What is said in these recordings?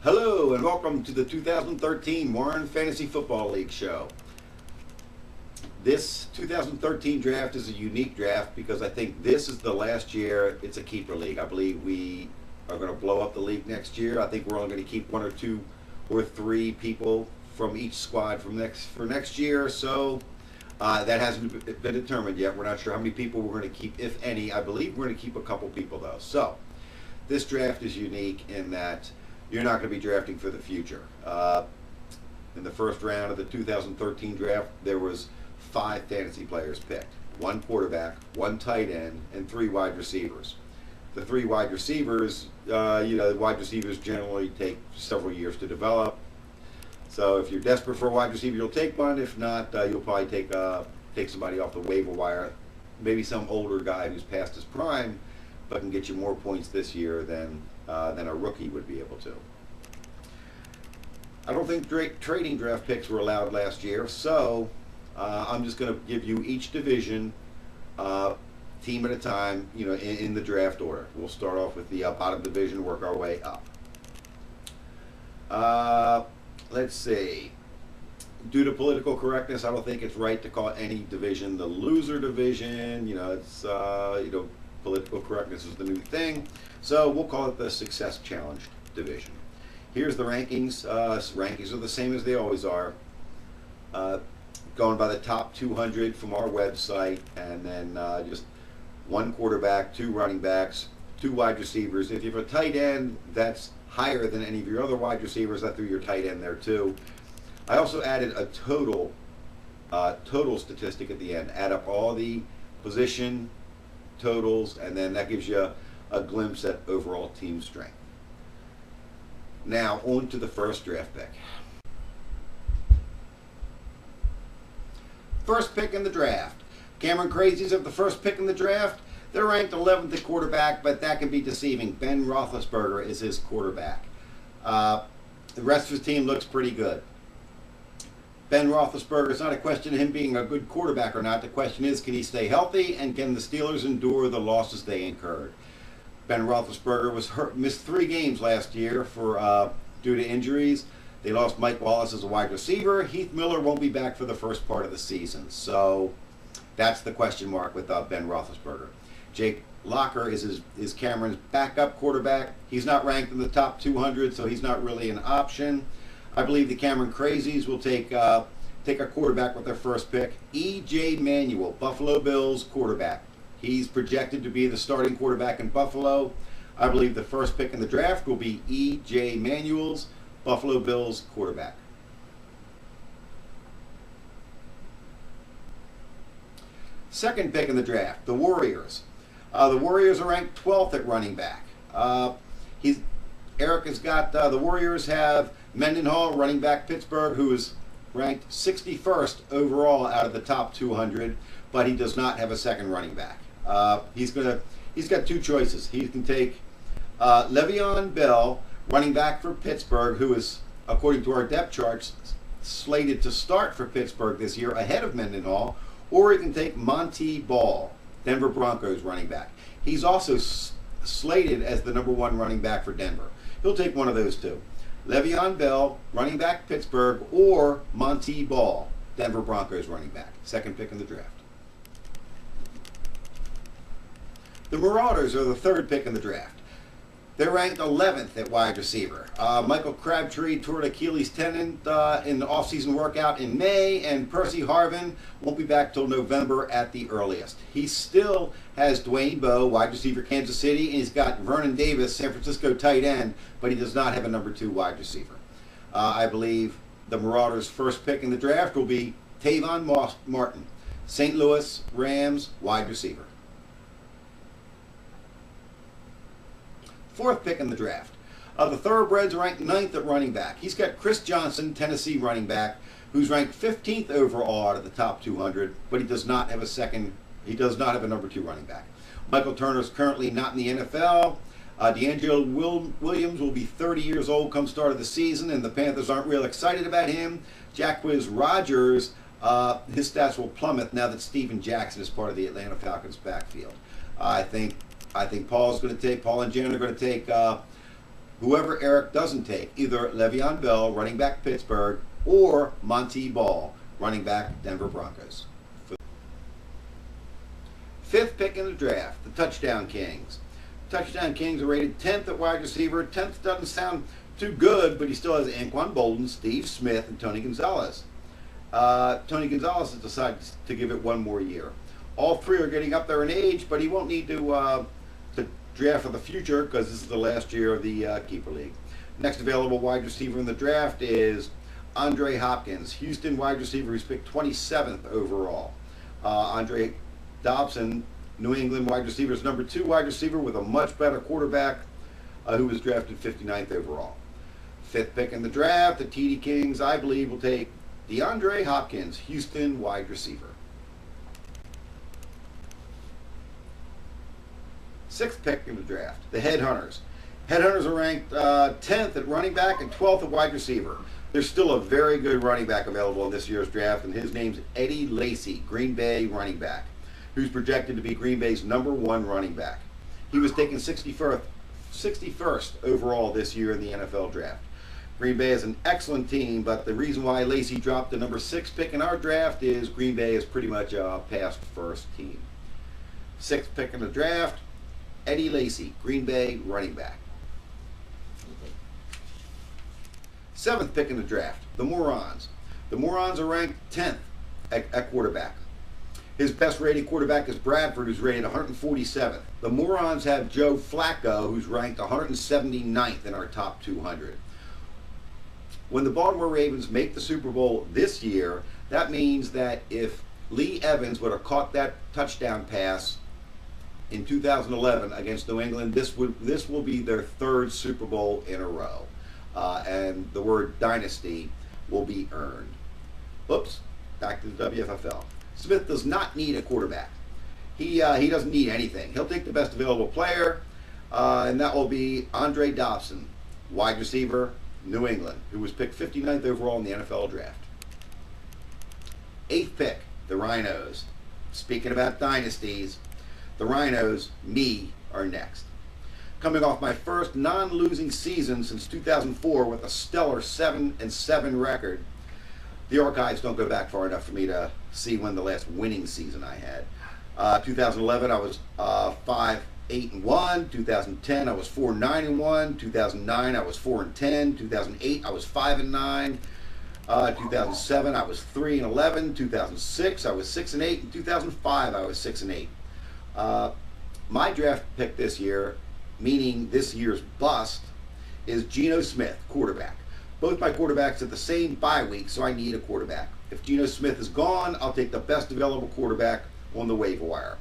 Hello and welcome to the 2013 Warren Fantasy Football League show. This 2013 draft is a unique draft because I think this is the last year it's a keeper league. I believe we are going to blow up the league next year. I think we're only going to keep one or two or three people from each squad for next year. So that hasn't been determined yet. We're not sure how many people we're going to keep, if any. I believe we're going to keep a couple people though. So this draft is unique in that you're not going to be drafting for the future. In the first round of the 2013 draft, there was 5 fantasy players picked. 1 quarterback, 1 tight end, and 3 wide receivers. The 3 wide receivers, the wide receivers generally take several years to develop. So if you're desperate for a wide receiver, you'll take one. If not, you'll probably take somebody off the waiver wire. Maybe some older guy who's past his prime, but can get you more points this year than a rookie would be able to. I don't think trading draft picks were allowed last year, so I'm just going to give you each division, team at a time, in the draft order. We'll start off with the bottom division, work our way up. Let's see. Due to political correctness, I don't think it's right to call any division the loser division. Political correctness is the new thing. So we'll call it the Success Challenge division. Here's the rankings. Rankings are the same as they always are. Going by the top 200 from our website, and then just 1 quarterback, 2 running backs, 2 wide receivers. If you have a tight end that's higher than any of your other wide receivers, I threw your tight end there too. I also added a total statistic at the end. Add up all the position totals, and then that gives you a glimpse at overall team strength. Now on to the first draft pick. First pick in the draft. Cameron Crazies have the first pick in the draft. They're ranked 11th at quarterback, but that can be deceiving. Ben Roethlisberger is his quarterback. The rest of his team looks pretty good. Ben Roethlisberger, it's not a question of him being a good quarterback or not. The question is, can he stay healthy, and can the Steelers endure the losses they incurred? Ben Roethlisberger was hurt, missed 3 games last year due to injuries. They lost Mike Wallace as a wide receiver. Heath Miller won't be back for the first part of the season. So that's the question mark with Ben Roethlisberger. Jake Locker is Cameron's backup quarterback. He's not ranked in the top 200, so he's not really an option. I believe the Cameron Crazies will take a quarterback with their first pick. E.J. Manuel, Buffalo Bills quarterback. He's projected to be the starting quarterback in Buffalo. I believe the first pick in the draft will be E.J. Manuel's Buffalo Bills quarterback. Second pick in the draft, the Warriors. The Warriors are ranked 12th at running back. Eric has got the Warriors have Mendenhall, running back Pittsburgh, who is ranked 61st overall out of the top 200, but he does not have a second running back. He's got 2 choices. He can take Le'Veon Bell, running back for Pittsburgh, who is, according to our depth charts, slated to start for Pittsburgh this year ahead of Mendenhall, or he can take Monty Ball, Denver Broncos running back. He's also slated as the number 1 running back for Denver. He'll take one of those 2. Le'Veon Bell, running back Pittsburgh, or Monty Ball, Denver Broncos running back. Second pick in the draft. The Marauders are the third pick in the draft. They're ranked 11th at wide receiver. Michael Crabtree tore an Achilles tendon in the offseason workout in May, and Percy Harvin won't be back till November at the earliest. He still has Dwayne Bowe, wide receiver Kansas City, and he's got Vernon Davis, San Francisco tight end, but he does not have a number 2 wide receiver. I believe the Marauders' first pick in the draft will be Tavon Martin, St. Louis Rams wide receiver. Fourth pick in the draft. The Thoroughbreds are ranked 9th at running back. He's got Chris Johnson, Tennessee running back, who's ranked 15th overall out of the top 200, but he does not have a number 2 running back. Michael Turner is currently not in the NFL. D'Angelo Williams will be 30 years old come start of the season, and the Panthers aren't real excited about him. Jacquizz Rodgers, his stats will plummet now that Steven Jackson is part of the Atlanta Falcons backfield. I think Paul and Jan are going to take whoever Eric doesn't take, either Le'Veon Bell, running back Pittsburgh, or Monty Ball, running back Denver Broncos. Fifth pick in the draft, the Touchdown Kings. Touchdown Kings are rated 10th at wide receiver. 10th doesn't sound too good, but he still has Anquan Bolden, Steve Smith, and Tony Gonzalez. Tony Gonzalez has decided to give it one more year. All three are getting up there in age, but he won't need to draft for the future because this is the last year of the Keeper League. Next available wide receiver in the draft is Andre Hopkins, Houston wide receiver who's picked 27th overall. Andre Dobson, New England wide receiver, is number 2 wide receiver with a much better quarterback who was drafted 59th overall. Fifth pick in the draft, the TD Kings, I believe, will take DeAndre Hopkins, Houston wide receiver. Sixth pick in the draft, the Headhunters. Headhunters are ranked 10th at running back and 12th at wide receiver. There's still a very good running back available in this year's draft, and his name's Eddie Lacy, Green Bay running back, who's projected to be Green Bay's number 1 running back. He was taken 61st overall this year in the NFL draft. Green Bay is an excellent team, but the reason why Lacy dropped the number 6 pick in our draft is Green Bay is pretty much a past first team. Sixth pick in the draft, Eddie Lacy, Green Bay running back. Seventh pick in the draft, the Morons. The Morons are ranked 10th at quarterback. His best rated quarterback is Bradford, who's rated 147th. The Morons have Joe Flacco, who's ranked 179th in our top 200. When the Baltimore Ravens make the Super Bowl this year, that means that if Lee Evans would have caught that touchdown pass in 2011 against New England, this will be their 3rd Super Bowl in a row. And the word dynasty will be earned. Oops, back to the WFFL. Smith does not need a quarterback. He doesn't need anything. He'll take the best available player, and that will be Andre Dobson, wide receiver, New England, who was picked 59th overall in the NFL draft. Eighth pick, the Rhinos. Speaking about dynasties, the Rhinos, are next. Coming off my first non-losing season since 2004 with a stellar 7-7 record. The archives don't go back far enough for me to see when the last winning season I had. 2011 I was 5-8-1. 2010 I was 4-9-1. 2009 I was 4-10. 2008 I was 5-9. 2007 I was 3-11. 2006 I was 6-8. And 2005 I was 6-8. My draft pick this year, meaning this year's bust, is Geno Smith, quarterback. Both my quarterbacks have the same bye week, so I need a quarterback. If Geno Smith is gone, I'll take the best available quarterback on the waiver wire.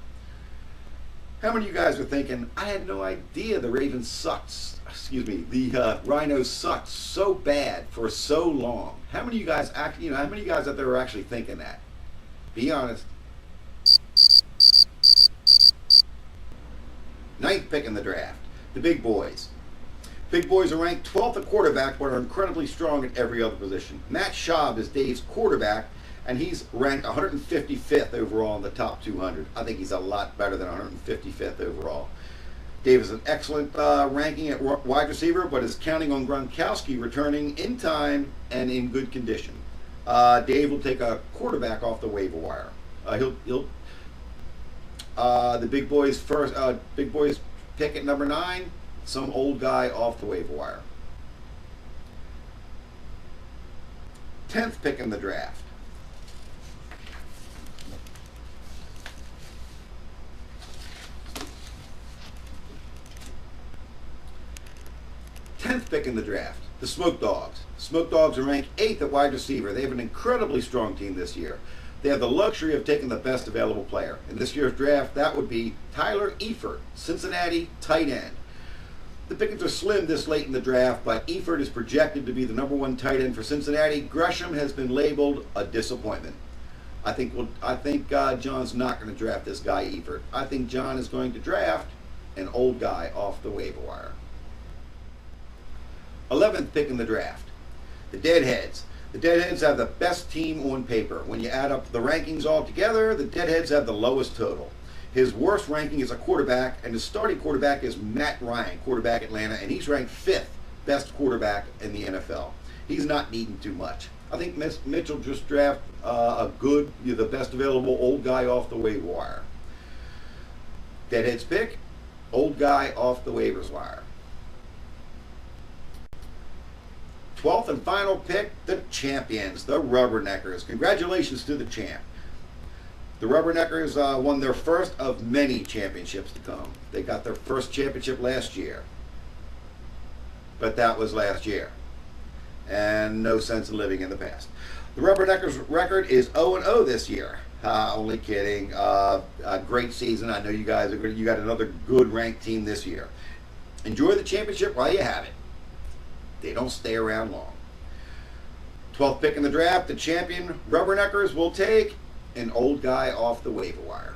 How many of you guys are thinking, I had no idea the Ravens sucked, the Rhinos sucked so bad for so long? How many of you guys how many of you guys out there are actually thinking that? Be honest. Ninth pick in the draft, the big boys. Big boys are ranked 12th at quarterback, but are incredibly strong at every other position. Matt Schaub is Dave's quarterback, and he's ranked 155th overall in the top 200. I think he's a lot better than 155th overall. Dave is an excellent ranking at wide receiver, but is counting on Gronkowski returning in time and in good condition. Dave will take a quarterback off the waiver wire. The big boys first. Big boys pick at number 9. Some old guy off the waiver wire. 10th pick in the draft. The Smoke Dogs. Smoke Dogs are ranked 8th at wide receiver. They have an incredibly strong team this year. They have the luxury of taking the best available player. In this year's draft, that would be Tyler Eifert, Cincinnati tight end. The pickings are slim this late in the draft, but Eifert is projected to be the number 1 tight end for Cincinnati. Gresham has been labeled a disappointment. I think John's not going to draft this guy Eifert. I think John is going to draft an old guy off the waiver wire. 11th pick in the draft, the Deadheads. The Deadheads have the best team on paper. When you add up the rankings all together, the Deadheads have the lowest total. His worst ranking is a quarterback, and his starting quarterback is Matt Ryan, quarterback Atlanta, and he's ranked 5th best quarterback in the NFL. He's not needing too much. I think Mitchell just draft the best available old guy off the waiver wire. Deadhead's pick, old guy off the waivers wire. 12th and final pick, the champions, the Rubberneckers. Congratulations to the champ. The Rubberneckers won their first of many championships to come. They got their first championship last year. But that was last year. And no sense in living in the past. The Rubberneckers record is 0-0 this year. Only kidding. A great season. I know you guys you got another good ranked team this year. Enjoy the championship while you have it. They don't stay around long. 12th pick in the draft, the champion Rubberneckers will take an old guy off the waiver wire.